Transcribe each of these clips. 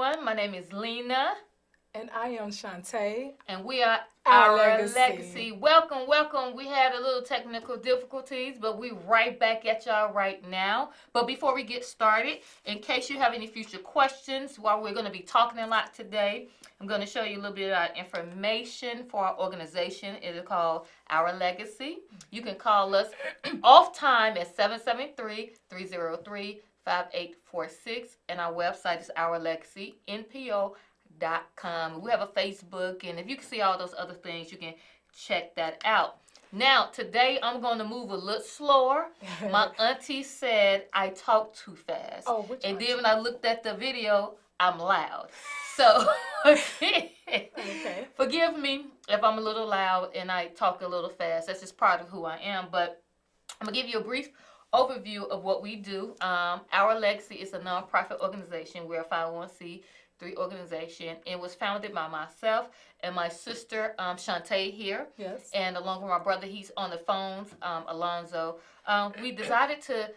everyone. My name is Lena. And I am Shantae. And we are Our Legacy. Welcome, welcome. We had a little technical difficulties, but we're right back at y'all right now. But before we get started, in case you have any future questions, while we're going to be talking a lot today, I'm going to show you a little bit of our information for our organization. It is called Our Legacy. You can call us off time at 773-303-5846, and our website is ourlegacynpo.com. We have a Facebook, and if you can see all those other things, you can check that out. Now, today I'm going to move a little slower. My auntie said I talk too fast. And then when I looked at the video, I'm loud. So, Okay. Forgive me if I'm a little loud and I talk a little fast. That's just part of who I am. But I'm going to give you a brief overview of what we do. Our Legacy is a nonprofit organization. We're a 501c3 organization. It was founded by myself and my sister Shantae here. Yes. And along with my brother, he's on the phones, Alonzo. We decided to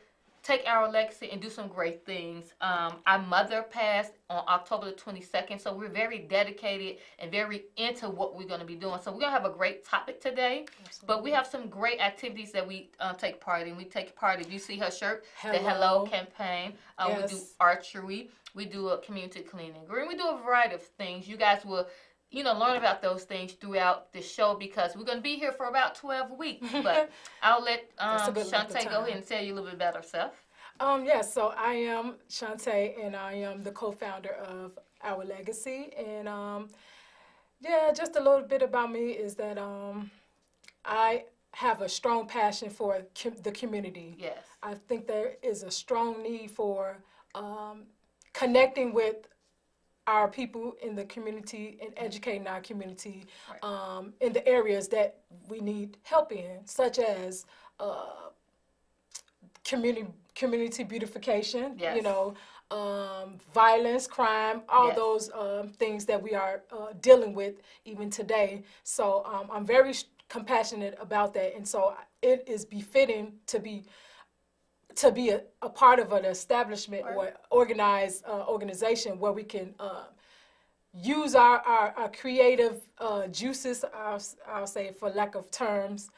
take Our Legacy and do some great things. Our mother passed on October the 22nd, so we're very dedicated and very into what we're going to be doing. So we're going to have a great topic today. Absolutely. But we have some great activities that we take part in. We take part, if you see her shirt, the Hello campaign. Yes. We do archery. We do a community cleaning green. We do a variety of things. You guys will learn about those things throughout the show because we're going to be here for about 12 weeks. But I'll let Shantae go ahead and tell you a little bit about herself. Yes, so I am Shantae, and I am the co-founder of Our Legacy. And just a little bit about me is that I have a strong passion for the community. Yes. I think there is a strong need for connecting with our people in the community and educating our community in the areas that we need help in, such as community beautification, yes. Violence, crime, all yes. those things that we are dealing with even today. So I'm very compassionate about that, and so it is befitting to be a part of an establishment or organized organization where we can use our creative juices, I'll say for lack of terms,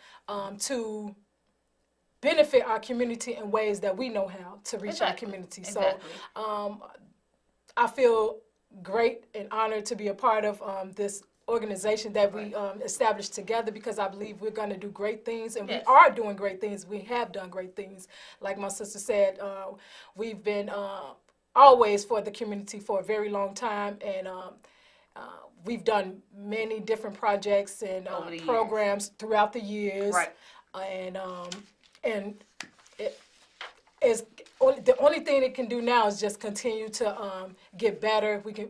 to benefit our community in ways that we know how to reach our community. Exactly. So I feel great and honored to be a part of this organization that we established together, because I believe we're going to do great things, and yes. we are doing great things. We have done great things. Like my sister said, we've been always for the community for a very long time, and we've done many different projects and programs throughout the years. Right. And it is the only thing it can do now is just continue to get better. We can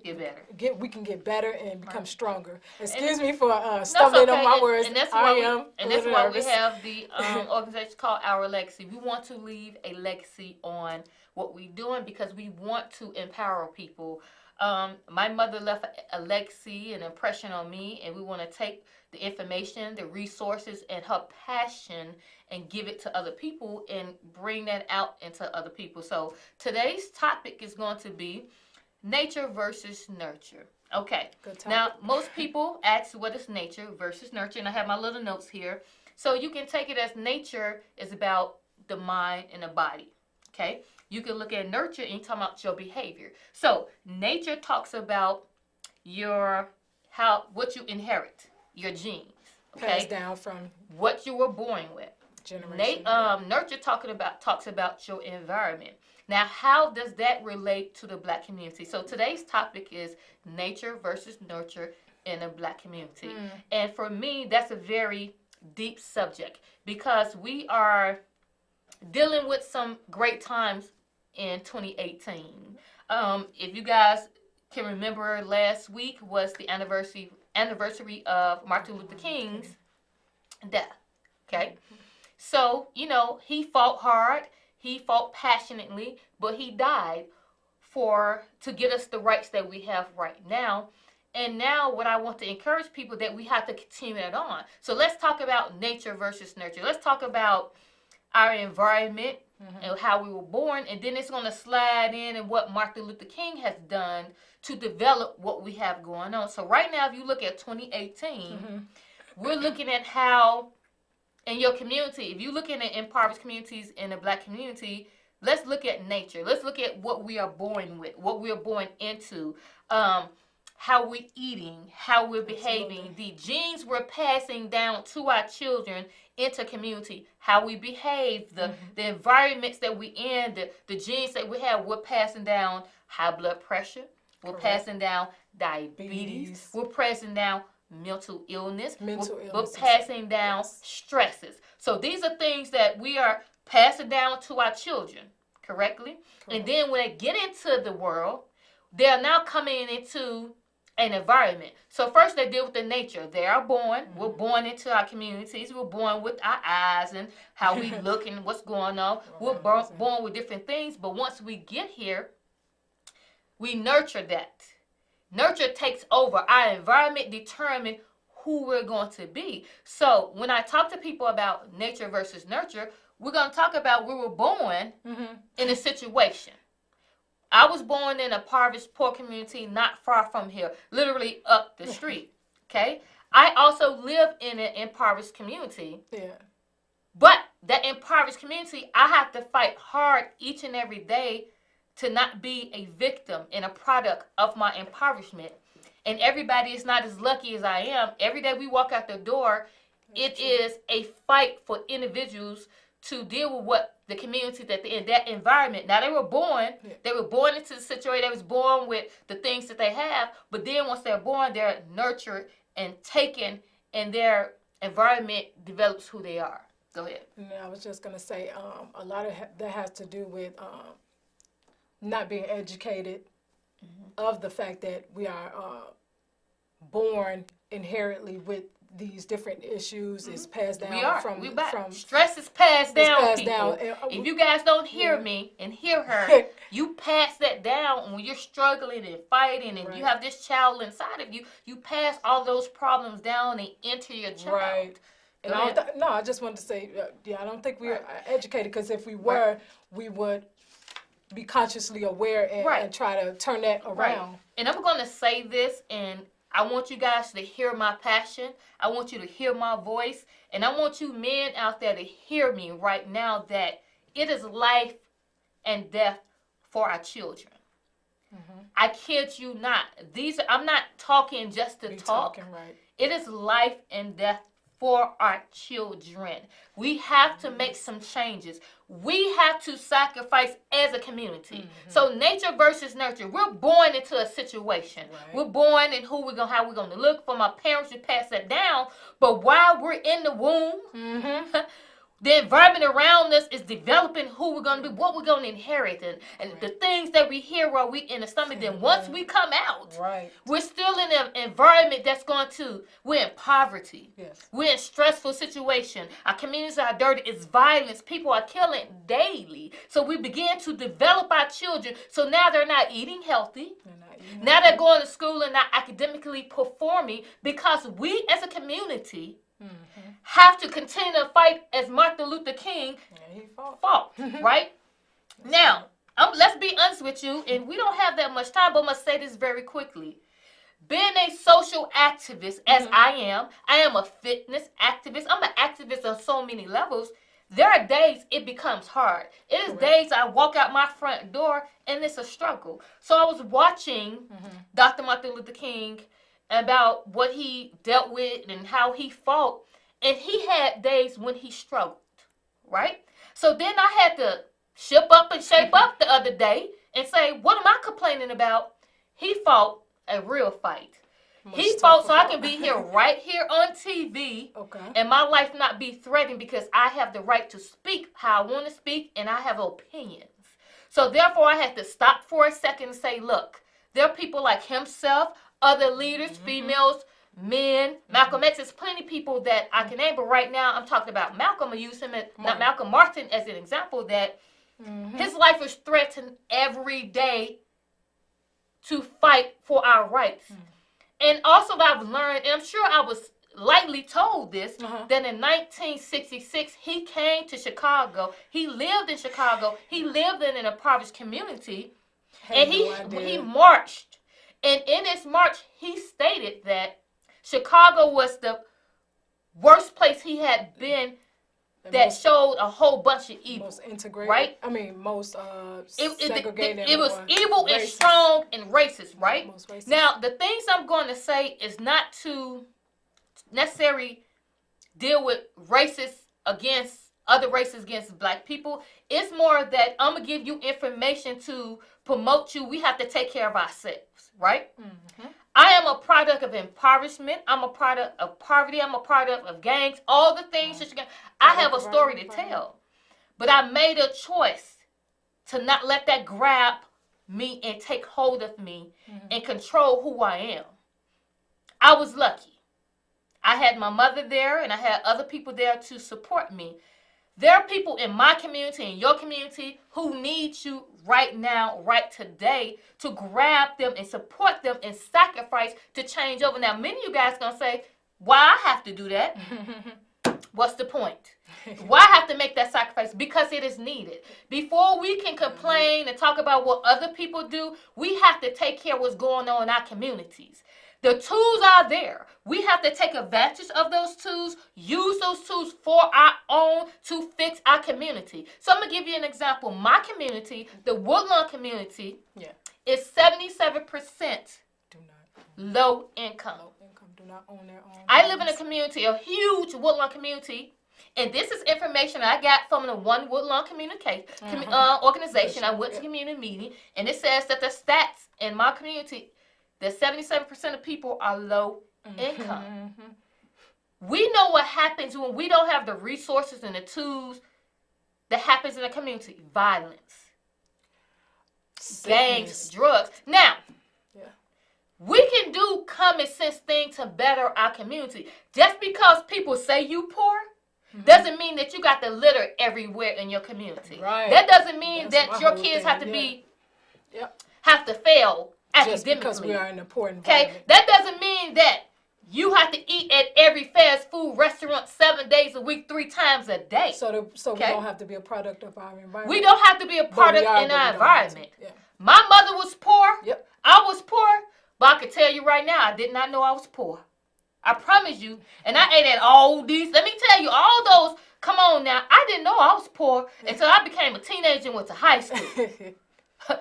get better and become stronger. Excuse me for stumbling on my words. And that's why we have the organization called Our Legacy. We want to leave a legacy on what we're doing because we want to empower people. My mother left a legacy, an impression on me, and we want to take the information, the resources, and her passion and give it to other people and bring that out into other people. So today's topic is going to be nature versus nurture. Okay. Good topic. Now, most people ask what is nature versus nurture, and I have my little notes here. So you can take it as nature is about the mind and the body. Okay. You can look at nurture and talk about your behavior. So nature talks about what you inherit, your genes. Okay. Passed down from what you were born with. Nurture talks about your environment. Now, how does that relate to the Black community? So today's topic is nature versus nurture in the Black community. And for me, that's a very deep subject because we are dealing with some great times in 2018. If you guys can remember, last week was the anniversary of Martin Luther King's death. Okay. So, he fought hard, he fought passionately, but he died to get us the rights that we have right now. And now what I want to encourage people that we have to continue that on. So let's talk about nature versus nurture. Let's talk about our environment and how we were born, and then it's going to slide in and what Martin Luther King has done to develop what we have going on. So right now, if you look at 2018, we're looking at how in your community, if you're looking at impoverished communities in the Black community, let's look at nature. Let's look at what we are born with, what we are born into, how we're eating, how we're behaving, the genes we're passing down to our children into community, how we behave, the environments that we in, the genes that we have, we're passing down high blood pressure, we're passing down diabetes, we're passing down mental illness, we're passing down stresses. So these are things that we are passing down to our children, correctly? And then when they get into the world, they're now coming into an environment. So first they deal with the nature. They are born. We're born into our communities. We're born with our eyes and how we look and what's going on. We're born with different things. But once we get here, we nurture that. Nurture takes over. Our environment determines who we're going to be. So when I talk to people about nature versus nurture, we're going to talk about we were born in a situation. I was born in a impoverished, poor community not far from here, literally up the street, okay? I also live in an impoverished community. Yeah. But that impoverished community, I have to fight hard each and every day to not be a victim and a product of my impoverishment. And everybody is not as lucky as I am. Every day we walk out the door, it is a fight for individuals to deal with what the community that they're in, that environment. Now they were born into the situation, they was born with the things that they have, but then once they're born, they're nurtured and taken, and their environment develops who they are. Go ahead. Yeah, I was just going to say, a lot of that has to do with not being educated of the fact that we are born inherently with these different issues. Is passed down from stress is passed down, people. If you guys don't hear me and hear her, you pass that down when you're struggling and fighting and you have this child inside of you. You pass all those problems down and enter your child. Right. And I just wanted to say, I don't think we're educated, because if we were, we would be consciously aware and try to turn that around. Right. And I'm going to say this, and I want you guys to hear my passion. I want you to hear my voice. And I want you men out there to hear me right now that it is life and death for our children. I kid you not. I'm not talking just to talk. It is life and death for our children. We have to make some changes. We have to sacrifice as a community. So nature versus nurture. We're born into a situation. We're born in how we're gonna look. From our parents, we pass that down. But while we're in the womb, the environment around us is developing who we're going to be, what we're going to inherit, and the things that we hear while we're in the stomach. Then once we come out, we're still in an environment we're in poverty. We're in stressful situation. Our communities are dirty. It's violence. People are killing daily. So we begin to develop our children. So now they're not eating healthy. Now they're going to school and not academically performing, because we as a community have to continue to fight as Martin Luther King fought, right? Now, let's be honest with you, and we don't have that much time, but I must say this very quickly. Being a social activist, as I am a fitness activist. I'm an activist on so many levels. There are days it becomes hard. It is days I walk out my front door and it's a struggle. So I was watching Dr. Martin Luther King about what he dealt with and how he fought, and he had days when he struggled, right? So then I had to shape up the other day and say, what am I complaining about? He fought a real fight. He fought so I can be here right here on TV and my life not be threatened, because I have the right to speak how I want to speak and I have opinions. So therefore I had to stop for a second and say, look, there are people like himself, other leaders, females, men, Malcolm X. There's plenty of people that I can name, but right now I'm talking about Malcolm. I use him not Malcolm Martin as an example, that his life is threatened every day to fight for our rights. And also I've learned, and I'm sure I was lightly told this, that in 1966, he came to Chicago. He lived in Chicago. He lived in an impoverished community. And he marched. And in his march, he stated that Chicago was the worst place he had been that showed a whole bunch of evil. Most integrated. Right? I mean, most segregated. It was evil and strong and racist, right? Most racist. Now, the things I'm going to say is not to necessarily deal with other races against black people. It's more that I'm going to give you information to promote you. We have to take care of ourselves, right? Mm-hmm. I am a product of impoverishment. I'm a product of poverty. I'm a product of gangs. All the things that you can. I have a story to tell. But I made a choice to not let that grab me and take hold of me and control who I am. I was lucky. I had my mother there and I had other people there to support me. There are people in my community, in your community, who need you right now, right today, to grab them and support them and sacrifice to change over. Now, many of you guys are going to say, why I have to do that? What's the point? Why I have to make that sacrifice? Because it is needed. Before we can complain and talk about what other people do, we have to take care of what's going on in our communities. The tools are there. We have to take advantage of those tools, use those tools for our own to fix our community. So I'm going to give you an example. My community, the Woodlawn community, is 77% low income. Do not own their own. I live in a community, a huge Woodlawn community, and this is information I got from the One Woodlawn organization. I went to community meeting, and it says that the stats in my community, that 77% of people are low income. We know what happens when we don't have the resources and the tools that happens in the community. Violence, gangs, drugs. Now, we can do common sense things to better our community. Just because people say you poor doesn't mean that you got the litter everywhere in your community. Right. That doesn't mean that your kids have to have to fail academically. Just because we are in a poor environment. Okay, that doesn't mean that you have to eat at every fast food restaurant 7 days a week, 3 times a day. So we don't have to be a product of our environment. We don't have to be a product in our environment. My mother was poor. I was poor. But I can tell you right now, I did not know I was poor. I promise you. And I ate at all these. Let me tell you, all those. Come on now. I didn't know I was poor until I became a teenager and went to high school.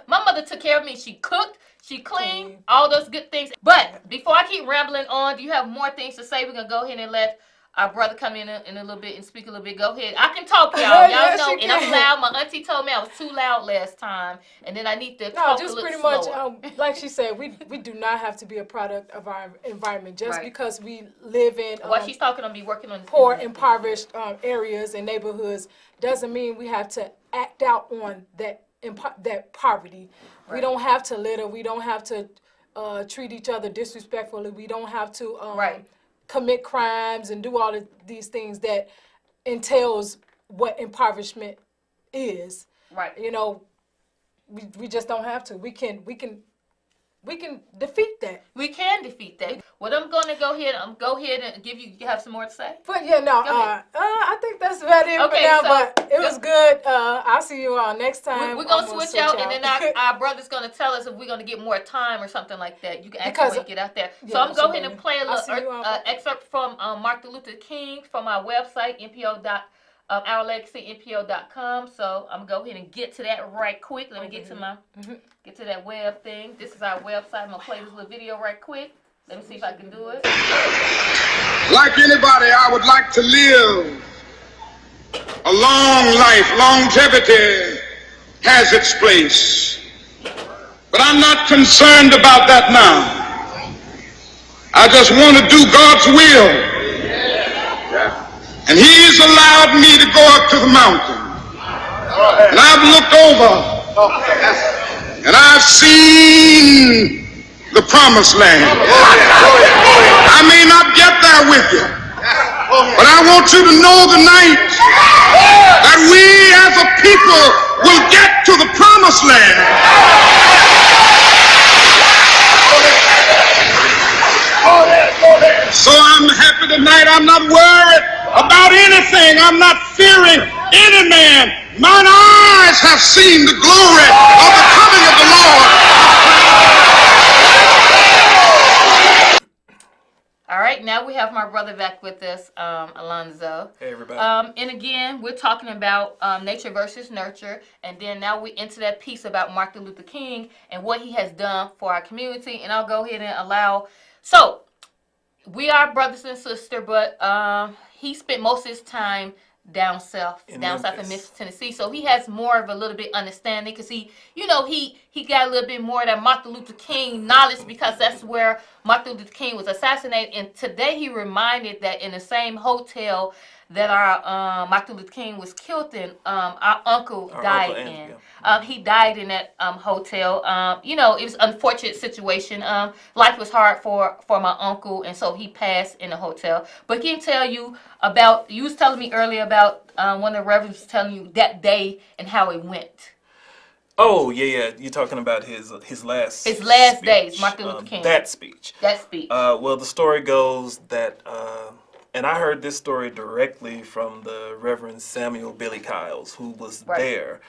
My mother took care of me. She cooked. She cleaned. All those good things. But before I keep rambling on, do you have more things to say? We're going to go ahead and let our brother come in a little bit and speak a little bit. Go ahead. I can talk, y'all. Y'all know. And I'm loud. My auntie told me I was too loud last time. And then I need to talk a little slower. No, just pretty much, like she said, we do not have to be a product of our environment. Just because we live in she's talking on me working on poor, impoverished areas and neighborhoods doesn't mean we have to act out on that poverty. We don't have to litter. We don't have to treat each other disrespectfully. We don't have to commit crimes and do all of these things that entails what impoverishment is. Right. You know, we just don't have to. We can defeat that. We can defeat that. What I'm going to go ahead and give you have some more to say? But I think that's about it for now, but it was good. I'll see you all next time. We're going to switch out, and then our brother's going to tell us if we're going to get more time or something like that. You can actually get out there. So I'm going to go ahead and play a little excerpt from Martin Luther King from our website, ourlegacy.npo.com. So I'm going to go ahead and get to that right quick. Let me get to that web thing. This is our website. I'm going to play this little video right quick. Let me see if I can do it. Like anybody, I would like to live a long life. Longevity has its place. But I'm not concerned about that now. I just want to do God's will. And He's allowed me to go up to the mountain. And I've looked over and I've seen the promised land. I may not get there with you, but I want you to know tonight that we as a people will get to the promised land. So I'm happy tonight. I'm not worried about anything. I'm not fearing any man. Mine eyes have seen the glory of the coming of the Lord. All right, now we have my brother back with us, Alonzo. Hey, everybody. And again, we're talking about nature versus nurture. And then now we into that piece about Martin Luther King and what he has done for our community. And I'll go ahead and allow. So, we are brothers and sisters, but he spent most of his time down south in Memphis, Tennessee. So he has more of a little bit understanding because he got a little bit more of that Martin Luther King knowledge because that's where Martin Luther King was assassinated. And today he reminded that in the same hotel that our Martin Luther King was killed in, our uncle died in. He died in that hotel. It was an unfortunate situation. Life was hard for my uncle, and so he passed in the hotel. But he can tell you about, you was telling me earlier about one of the reverends was telling you that day and how it went. Oh, yeah. You're talking about his last speech, days, Martin Luther King. That speech. Well, the story goes that, and I heard this story directly from the Reverend Samuel Billy Kyles, who was there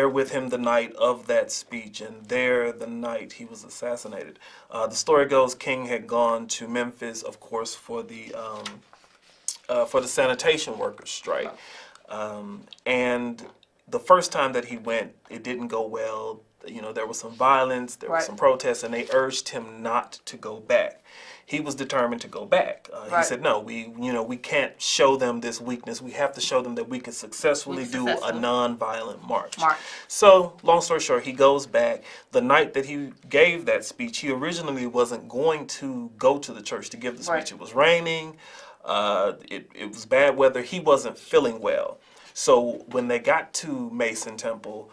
with him the night of that speech, and there the night he was assassinated. The story goes King had gone to Memphis, of course, for the sanitation workers strike, and the first time that he went, it didn't go well. There was some violence, there was some protests, and they urged him not to go back. He was determined to go back. He said, "No, we can't show them this weakness. We have to show them that we can successfully do a non-violent march." So, long story short, he goes back. The night that he gave that speech, he originally wasn't going to go to the church to give the speech. It was raining. It was bad weather. He wasn't feeling well. So when they got to Mason Temple,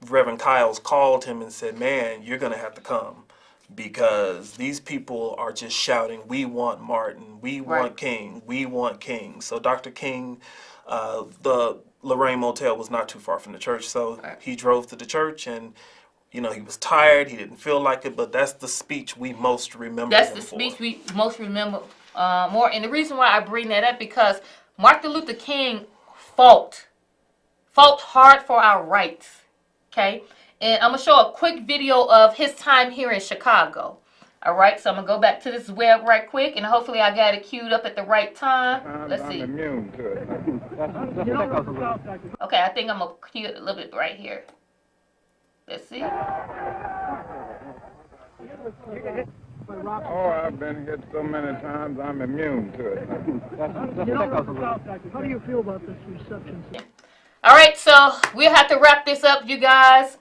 Reverend Kyles called him and said, "Man, you're going to have to come because these people are just shouting, 'We want Martin, we want King, we want King.'" So Dr. King, the Lorraine Motel was not too far from the church, so he drove to the church and he was tired, he didn't feel like it, but that's the speech we most remember him for. That's the speech we most remember more. And the reason why I bring that up because Martin Luther King fought hard for our rights, okay? And I'm going to show a quick video of his time here in Chicago. All right, so I'm going to go back to this web right quick, and hopefully I got it queued up at the right time. Let's see. I'm immune to it. Okay, I think I'm going to cue it a little bit right here. Let's see. Oh, I've been hit so many times, I'm immune to it. How do you feel about this reception? All right, so we'll have to wrap this up, you guys.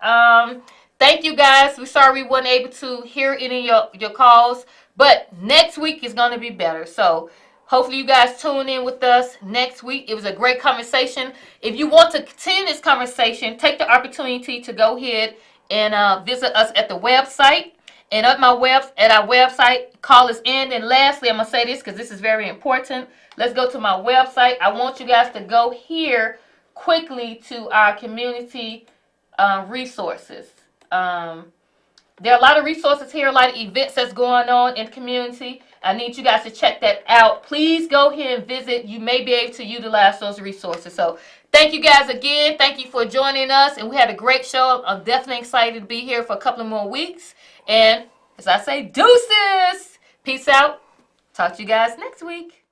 Thank you, guys. We're sorry we weren't able to hear any of your calls, but next week is going to be better. So hopefully you guys tune in with us next week. It was a great conversation. If you want to continue this conversation, take the opportunity to go ahead and visit us at the website. And at our website, call us in. And lastly, I'm going to say this because this is very important. Let's go to my website. I want you guys to go here quickly to our community resources. There are a lot of resources here, a lot of events that's going on in the community. I need you guys to check that out. Please go here and visit. You may be able to utilize those resources. So thank you guys again. Thank you for joining us. And we had a great show. I'm definitely excited to be here for a couple of more weeks. And as I say, deuces. Peace out. Talk to you guys next week.